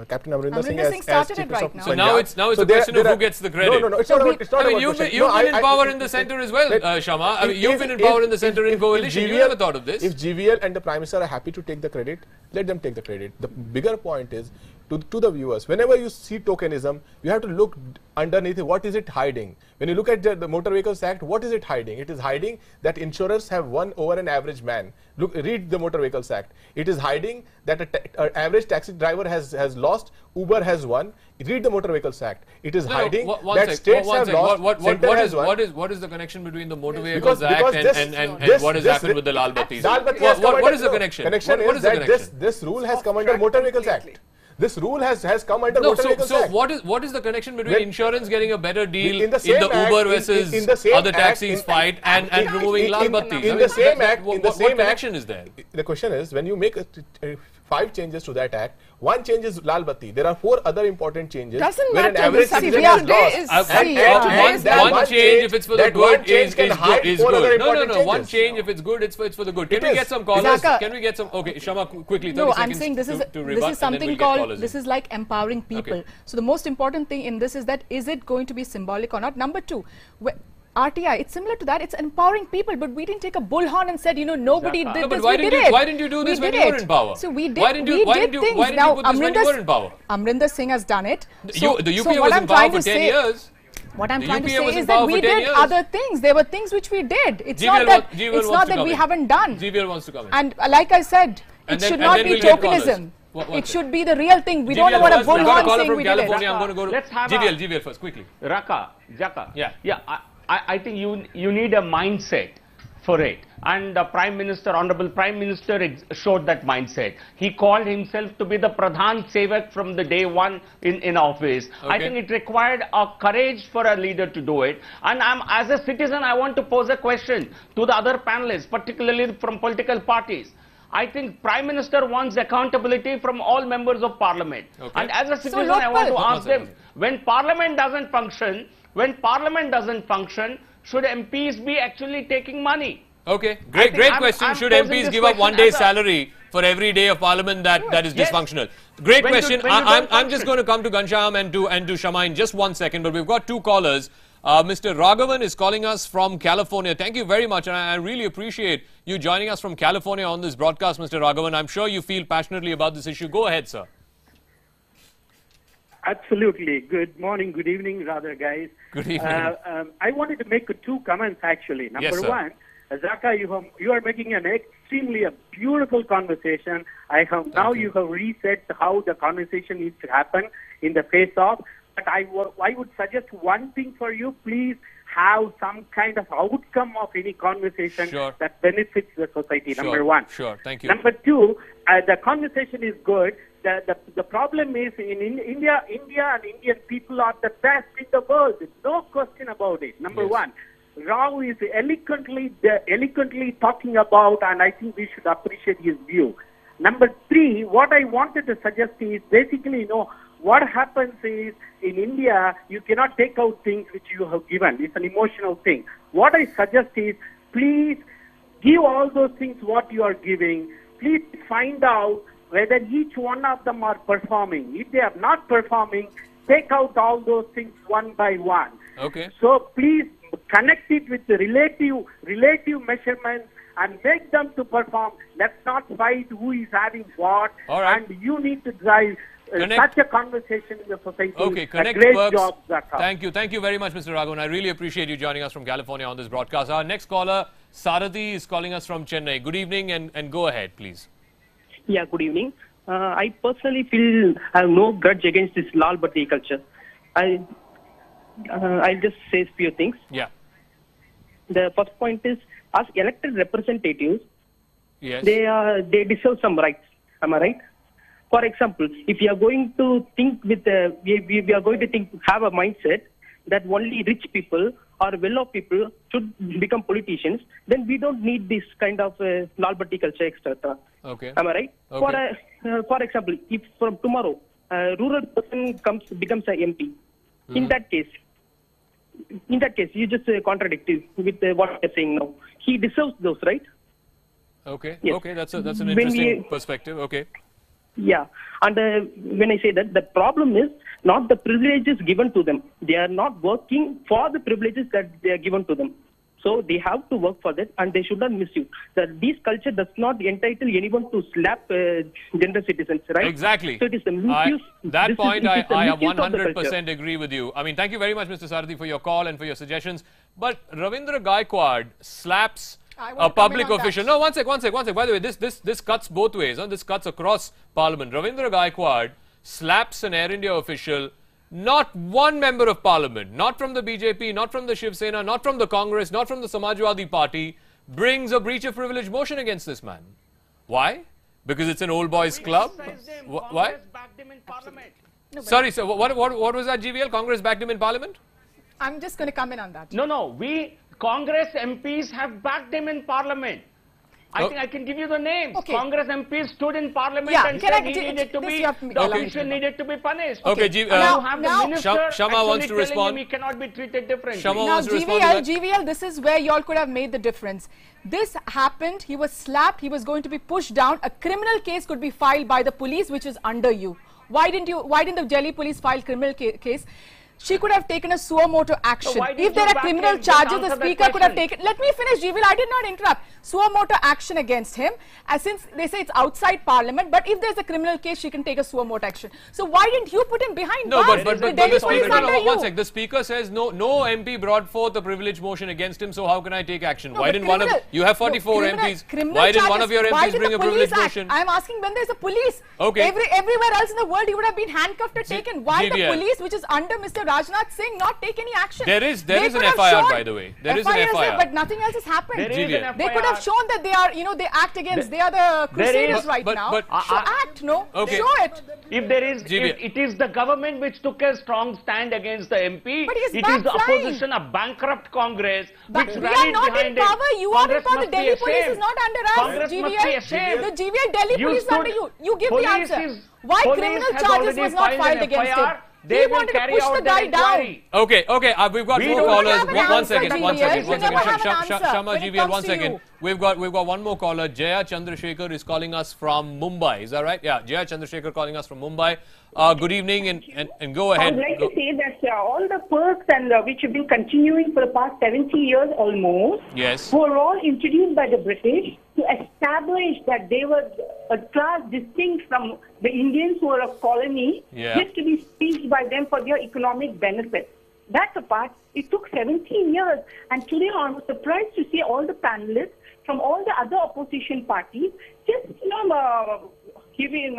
Speaker 8: Captain Amrinder Singh as Chief Minister of Punjab.
Speaker 1: So now it's a question of who gets the credit.
Speaker 8: No, it's not about
Speaker 1: you've been in power in the centre as well, Shama. I mean, you've been in power in the centre in coalition. You never thought of this.
Speaker 8: If GVL and the Prime Minister are happy to take the credit, let them take the credit. The bigger point is, to the viewers, whenever you see tokenism, you have to look underneath it. What is it hiding? When you look at the Motor Vehicles Act, what is it hiding? It is hiding that insurers have won over an average man. Read the Motor Vehicles Act. It is hiding that an average taxi driver has lost, Uber has won. Read the Motor Vehicles Act. It is hiding that states have lost, center has won.
Speaker 1: What is the connection between the Motor Vehicles Act and what has happened with the Lal Battis? What is the connection?
Speaker 8: Connection is that this rule has come under Motor Vehicles Act. This rule has come under Motor Vehicles Act.
Speaker 1: So what is the connection between insurance getting a better deal in the Uber versus other taxis fight and removing Lal Battis?
Speaker 8: In the same act,
Speaker 1: what connection is there?
Speaker 8: The question is, when you make 5 changes to that act, one change is Lal Batti. There are 4 other important changes.
Speaker 9: Doesn't
Speaker 8: where
Speaker 9: matter.
Speaker 8: An average citizen is lost.
Speaker 1: One change, if it's for the good, is good. No. One change, if it's good, it's for the good. Can we get some callers? Can we get some? Okay, Shama, quickly. 30 seconds.
Speaker 7: I'm saying this is something called, this is like empowering people. Okay. So the most important thing in this is that, is it going to be symbolic or not? Number 2. RTI, it's similar to that. It's empowering people, but we didn't take a bullhorn and said, nobody did this.
Speaker 1: Why didn't you do this when you were in power?
Speaker 7: So we did.
Speaker 1: Why didn't you put this when you were in power?
Speaker 7: Amrinder Singh has done it.
Speaker 1: So, the UPA was in power for 10 years.
Speaker 7: What I'm trying to say is that we did other things. There were things which we did. It's not that we haven't done.
Speaker 1: GVL wants to come in.
Speaker 7: And like I said, it should not be tokenism. It should be the real thing. We don't know what a bullhorn saying we did it.
Speaker 1: I'm going to go to GVL first, quickly.
Speaker 6: Zakka. Yeah. I think you need a mindset for it, and the Honorable Prime Minister showed that mindset. He called himself to be the Pradhan Sevak from the day one in office. Okay. I think it required a courage for a leader to do it. And as a citizen, I want to pose a question to the other panelists, particularly from political parties. I think Prime Minister wants accountability from all members of Parliament. Okay. And as a citizen, I want to ask them, when Parliament doesn't function, should MPs be actually taking money?
Speaker 1: Okay, great question. Should MPs give up one day's salary for every day of Parliament that is dysfunctional? Great question. I'm just going to come to Ghanshyam and to Shama in just 1 second, but we've got 2 callers. Mr. Raghavan is calling us from California. Thank you very much, and I really appreciate you joining us from California on this broadcast, Mr. Raghavan. I'm sure you feel passionately about this issue. Go ahead, sir.
Speaker 12: Absolutely. Good morning, good evening, rather, guys.
Speaker 1: Good evening.
Speaker 12: I wanted to make 2 comments, actually. Number one, Zakka, you are making an extremely beautiful conversation. You have reset how the conversation needs to happen in the face-off. But I would suggest one thing for you. Please have some kind of outcome of any conversation
Speaker 1: Sure.
Speaker 12: that benefits the society,
Speaker 1: Sure.
Speaker 12: number one.
Speaker 1: Sure, thank you.
Speaker 12: Number two, the conversation is good. The problem is in India and Indian people are the best in the world. There's no question about it. Number one, Rao is eloquently talking about, and I think we should appreciate his view. Number three, what I wanted to suggest is basically, what happens is in India, you cannot take out things which you have given. It's an emotional thing. What I suggest is, please give all those things what you are giving. Please find out whether each one of them are performing. If they are not performing, take out all those things one by one.
Speaker 1: Okay.
Speaker 12: So please connect it with the relative measurements and make them to perform. Let's not fight who is having what.
Speaker 1: All right.
Speaker 12: And you need to drive such a conversation in the society.
Speaker 1: Okay, connect
Speaker 12: a great
Speaker 1: works.
Speaker 12: job, Zakka.
Speaker 1: Thank you very much, Mr. Raghavan. I really appreciate you joining us from California on this broadcast. Our next caller, Sarathi, is calling us from Chennai. Good evening and go ahead, please.
Speaker 13: Yeah, good evening. I personally feel I have no grudge against this Lal Batti culture. I'll just say a few things.
Speaker 1: Yeah.
Speaker 13: The first point is, as elected representatives,
Speaker 1: yes,
Speaker 13: they deserve some rights. Am I right? For example, if you are going to think with we are going to have a mindset that only rich people or well-off people should become politicians, then we don't need this kind of Lal Batti culture, etc.
Speaker 1: Okay.
Speaker 13: Am I right?
Speaker 1: Okay.
Speaker 13: For example, if from tomorrow a rural person becomes an MP, in that case, you just contradict with what you're saying now. He deserves those, right?
Speaker 1: Okay.
Speaker 13: Yes.
Speaker 1: Okay. That's an interesting perspective. Okay.
Speaker 13: Yeah, and when I say that, the problem is not the privileges given to them. They are not working for the privileges that they are given to them. So they have to work for that, and they should not misuse. That this culture does not entitle anyone to slap general citizens, right?
Speaker 1: Exactly.
Speaker 13: So it is the misuse.
Speaker 1: That point, I 100% agree with you. I mean, thank you very much, Mr. Sarathi, for your call and for your suggestions. But Ravindra Gaikwad slaps a public official. No, one sec. By the way, this cuts both ways. Huh? This cuts across Parliament. Ravindra Gaikwad slaps an Air India official. Not one member of Parliament, not from the BJP, not from the Shiv Sena, not from the Congress, not from the Samajwadi Party, brings a breach of privilege motion against this man. Why? Because it's an old boys club? Why? Sorry, sir. What was that, GVL? Congress backed him in Parliament?
Speaker 7: I'm just going to come in on that.
Speaker 6: No. Congress MPs have backed him in Parliament. I think I can give you the names.
Speaker 7: Okay.
Speaker 6: Congress MPs stood in Parliament and said he needed to be, the official needed to be punished.
Speaker 1: Okay,
Speaker 6: now have the minister
Speaker 1: Shama wants to respond.
Speaker 6: Him he cannot be treated differently.
Speaker 1: Shama
Speaker 7: now,
Speaker 1: wants to respond to that.
Speaker 7: GVL, this is where y'all could have made the difference. This happened, he was slapped, he was going to be pushed down. A criminal case could be filed by the police, which is under you. Why didn't the Delhi police file criminal case? She could have taken a suo moto action.
Speaker 6: So
Speaker 7: if there are criminal charges, the speaker could have taken. Let me finish, GVL. I did not interrupt. Suo moto action against him, since they say it's outside Parliament. But if there's a criminal case, she can take a suo moto action. So why didn't you put him behind bars?
Speaker 1: But the speaker, one sec. The speaker says no MP brought forth a privilege motion against him. So how can I take action? Why didn't one of you have 44 MPs? Why didn't one of your MPs bring a privilege motion?
Speaker 7: I'm asking when there's a police.
Speaker 1: Okay.
Speaker 7: Everywhere else in the world, he would have been handcuffed or taken. Why the police, which is under Mr. Rajnath Singh, not take any action?
Speaker 1: There is an FIR, by the way. There is an FIR.
Speaker 7: But nothing else has happened. They could have shown that they are, they act against, they are the crusaders right now.
Speaker 1: But
Speaker 7: act, no?
Speaker 1: Okay.
Speaker 7: Show it.
Speaker 6: If there is, it is the government which took a strong stand against the MP.
Speaker 7: But
Speaker 6: it is the opposition, a bankrupt Congress,
Speaker 7: but
Speaker 6: which
Speaker 7: we are not
Speaker 6: behind
Speaker 7: in power. You are in power. The Delhi
Speaker 6: ashamed.
Speaker 7: police is not under us.
Speaker 6: Congress must be ashamed.
Speaker 7: The GVL Delhi police is under you. You give the answer. Why criminal
Speaker 6: has
Speaker 7: charges was not filed against him?
Speaker 6: They
Speaker 7: he wanted to
Speaker 6: carry
Speaker 7: push
Speaker 6: out
Speaker 7: the guy down.
Speaker 1: Okay, we've got more callers. One second. Shama, GVL, 1 second. We've got one more caller. Jaya Chandrasekhar is calling us from Mumbai. Is that right? Yeah, Jaya Chandrasekhar calling us from Mumbai. Good evening and go ahead.
Speaker 14: I would like to say that all the perks and which have been continuing for the past 70 years almost,
Speaker 1: yes,
Speaker 14: were all introduced by the British to establish that they were a class distinct from the Indians who were a colony, just to be speeched by them for their economic benefit. That's a part. It took 17 years, and today I was surprised to see all the panelists from all the other opposition parties just, giving,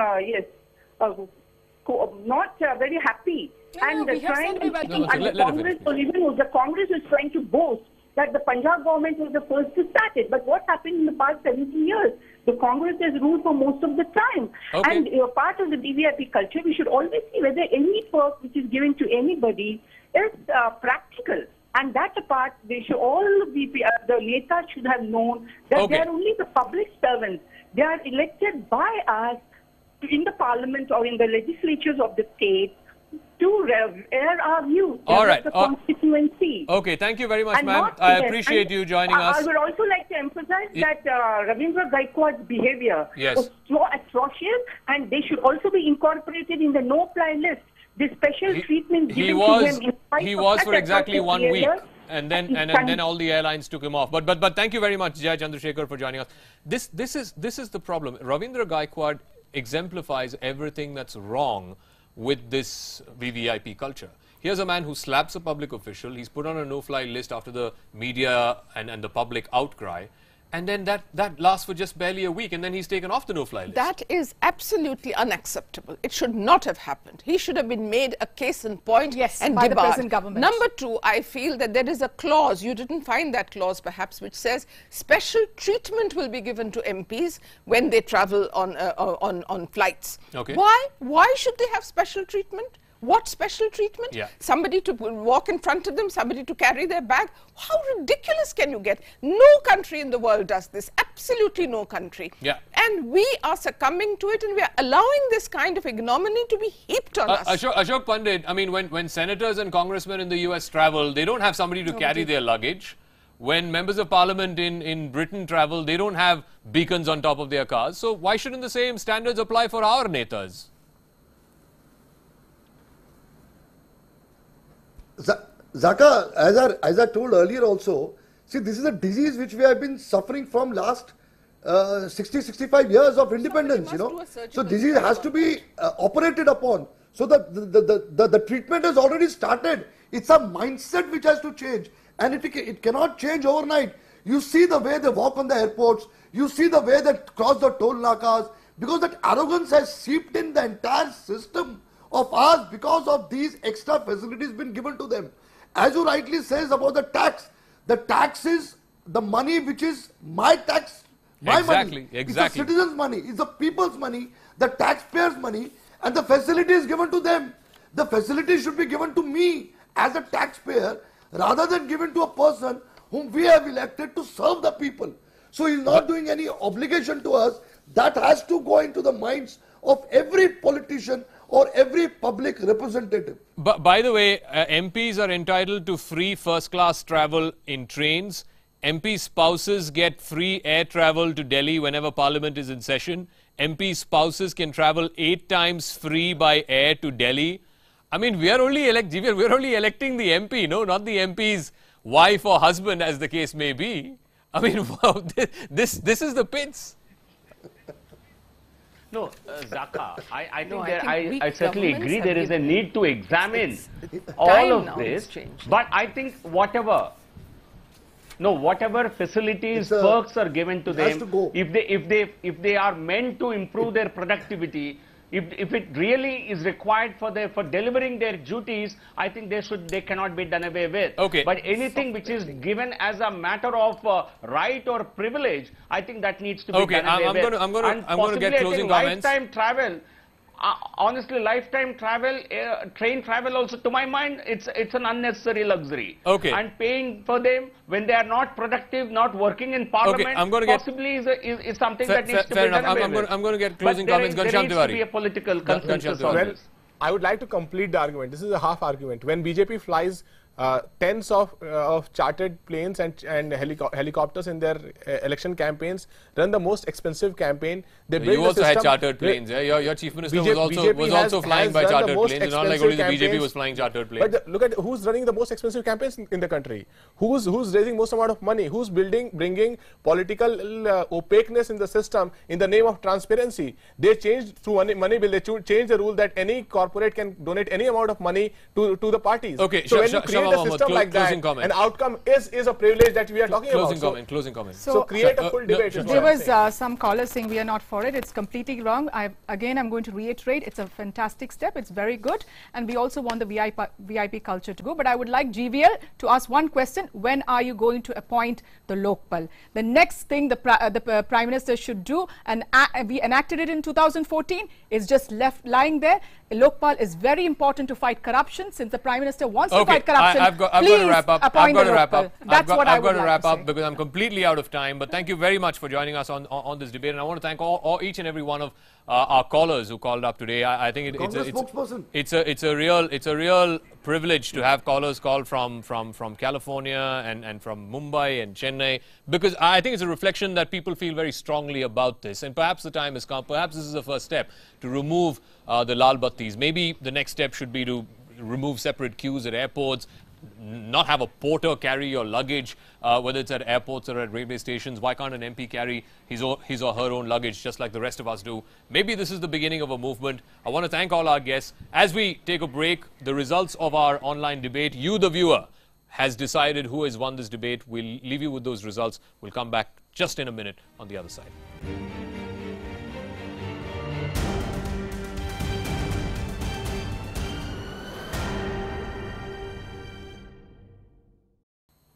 Speaker 14: not very happy And
Speaker 7: we have
Speaker 14: trying
Speaker 7: said we
Speaker 14: to,
Speaker 7: welcome
Speaker 14: and the Congress was even the Congress is trying to boast that the Punjab government was the first to start it. But what happened in the past 17 years? The Congress has ruled for most of the time.
Speaker 1: Okay.
Speaker 14: And part of the VVIP culture, we should always see whether any perk which is given to anybody is practical. And that apart, they should all be, the Netas should have known that they are only the public servants. They are elected by us in the parliament or in the legislatures of the state to air our views.
Speaker 1: All right.
Speaker 14: The constituency.
Speaker 1: Okay, thank you very much, ma'am. I appreciate you joining us.
Speaker 14: I would also like to emphasize that Ravindra Gaikwad's behavior was so atrocious, and they should also be incorporated in the no-fly list. The special treatment given to him.
Speaker 1: He was for exactly 1 week. And then all the airlines took him off. But thank you very much, Jai Chandrasekhar, for joining us. This is the problem. Ravindra Gaikwad exemplifies everything that's wrong with this VVIP culture. Here's a man who slaps a public official. He's put on a no-fly list after the media and the public outcry. And then that lasts for just barely a week, and then he's taken off the no-fly list.
Speaker 9: That is absolutely unacceptable. It should not have happened. He should have been made a case in point and
Speaker 7: by
Speaker 9: debarred.
Speaker 7: the present government.
Speaker 9: Number two, I feel that there is a clause, you didn't find that clause perhaps, which says special treatment will be given to MPs when they travel on flights.
Speaker 1: Okay.
Speaker 9: Why should they have special treatment? What special treatment? Somebody to walk in front of them, somebody to carry their bag? How ridiculous can you get? No country in the world does this. Absolutely no country. And we are succumbing to it, and we are allowing this kind of ignominy to be heaped on us.
Speaker 1: Ashok Pandit, I mean, when senators and congressmen in the US travel, they don't have somebody to carry their luggage. When members of parliament in Britain travel, they don't have beacons on top of their cars. So why shouldn't the same standards apply for our netas?
Speaker 10: Zakka, as I told earlier also, see, this is a disease which we have been suffering from last 60-65 years of independence, you know. So disease has to be operated upon. So the treatment has already started. It's a mindset which has to change, and it cannot change overnight. You see the way they walk on the airports, you see the way they cross the toll nakas, because that arrogance has seeped in the entire system of ours because of these extra facilities been given to them. As you rightly says about the tax is the money which is my tax, my money. It's the citizens' money, it's the people's money, the taxpayers' money, and the facility is given to them. The facility should be given to me as a taxpayer rather than given to a person whom we have elected to serve the people. So he's not doing any obligation to us. That has to go into the minds of every politician or every public representative.
Speaker 1: But by the way, MPs are entitled to free first-class travel in trains. MP spouses get free air travel to Delhi whenever Parliament is in session. MP spouses can travel 8 times free by air to Delhi. I mean, we are only electing the MP, no, not the MP's wife or husband, as the case may be. I mean, wow, this is the pits.
Speaker 6: No, Zakka, I certainly agree there is a need to examine all of this. But I think whatever facilities, perks are given to them, if they are meant to improve their productivity, if it really is required for delivering their duties, I think they cannot be done away with.
Speaker 1: Okay.
Speaker 6: But anything which is given as a matter of right or privilege, I think that needs to be done away with.
Speaker 1: I'm going to get closing comments.
Speaker 6: Lifetime travel. Honestly, lifetime travel, train travel also, to my mind, it's an unnecessary luxury.
Speaker 1: Okay.
Speaker 6: And paying for them when they are not productive, not working in parliament, possibly is something that needs to be done away with.
Speaker 1: I'm going to get closing comments.
Speaker 6: There needs to be a political consensus on this.
Speaker 8: I would like to complete the argument. This is a half argument. When BJP flies tens of chartered planes and helicopters in their election campaigns, run the most expensive campaign. They build
Speaker 1: you also had chartered planes. Yeah? Your chief minister was also flying by chartered planes. It's not like only the BJP was flying chartered planes.
Speaker 8: But look at who's running the most expensive campaigns in the country. Who's raising most amount of money? Who's bringing political opaqueness in the system in the name of transparency? They changed through money bill. They changed the rule that any corporate can donate any amount of money to the parties.
Speaker 1: Okay,
Speaker 8: so when you create a system like that, an outcome is a privilege that we are talking about.
Speaker 1: Closing comment.
Speaker 8: So create a full debate.
Speaker 7: There was some callers saying we are not for it. It's completely wrong. Again, I'm going to reiterate, it's a fantastic step. It's very good. And we also want the VIP culture to go. But I would like GVL to ask one question. When are you going to appoint the Lokpal? The next thing the Prime Minister should do, and we enacted it in 2014, is just left lying there. Lokpal is very important to fight corruption. Since the Prime Minister wants to fight corruption,
Speaker 1: I've got to wrap up.
Speaker 7: Appoint the Lokpal. That's what I would like to say.
Speaker 1: I've got to wrap up because I'm completely out of time. But thank you very much for joining us on this debate. And I want to thank each and every one of our callers who called up today. I think it's a real privilege to have callers call from California and from Mumbai and Chennai, because I think it's a reflection that people feel very strongly about this. And perhaps the time has come. Perhaps this is the first step to remove the Lal Battis. Maybe the next step should be to remove separate queues at airports, not have a porter carry your luggage, whether it's at airports or at railway stations. Why can't an MP carry his or her own luggage just like the rest of us do? Maybe this is the beginning of a movement. I want to thank all our guests. As we take a break, the results of our online debate, you the viewer has decided who has won this debate. We'll leave you with those results. We'll come back just in a minute on the other side.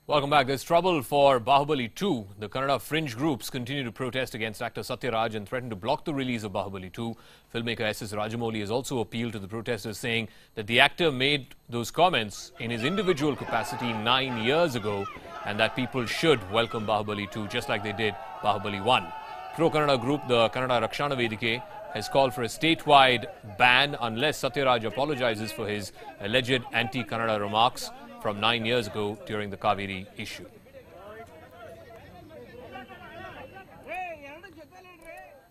Speaker 1: Welcome back. There's trouble for Bahubali 2. The Kannada fringe groups continue to protest against actor Satyaraj and threaten to block the release of Bahubali 2. Filmmaker S.S. Rajamouli has also appealed to the protesters, saying that the actor made those comments in his individual capacity 9 years ago and that people should welcome Bahubali 2 just like they did Bahubali 1. Pro-Kannada group, the Kannada Rakshana Vedike, has called for a statewide ban unless Satyaraj apologizes for his alleged anti-Kannada remarks from 9 years ago during the Kaveri issue.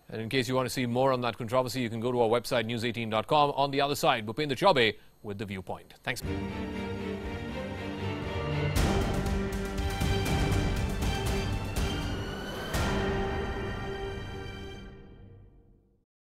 Speaker 1: And in case you want to see more on that controversy, you can go to our website news18.com. On the other side, Bhupendra Chaubey with The Viewpoint. Thanks.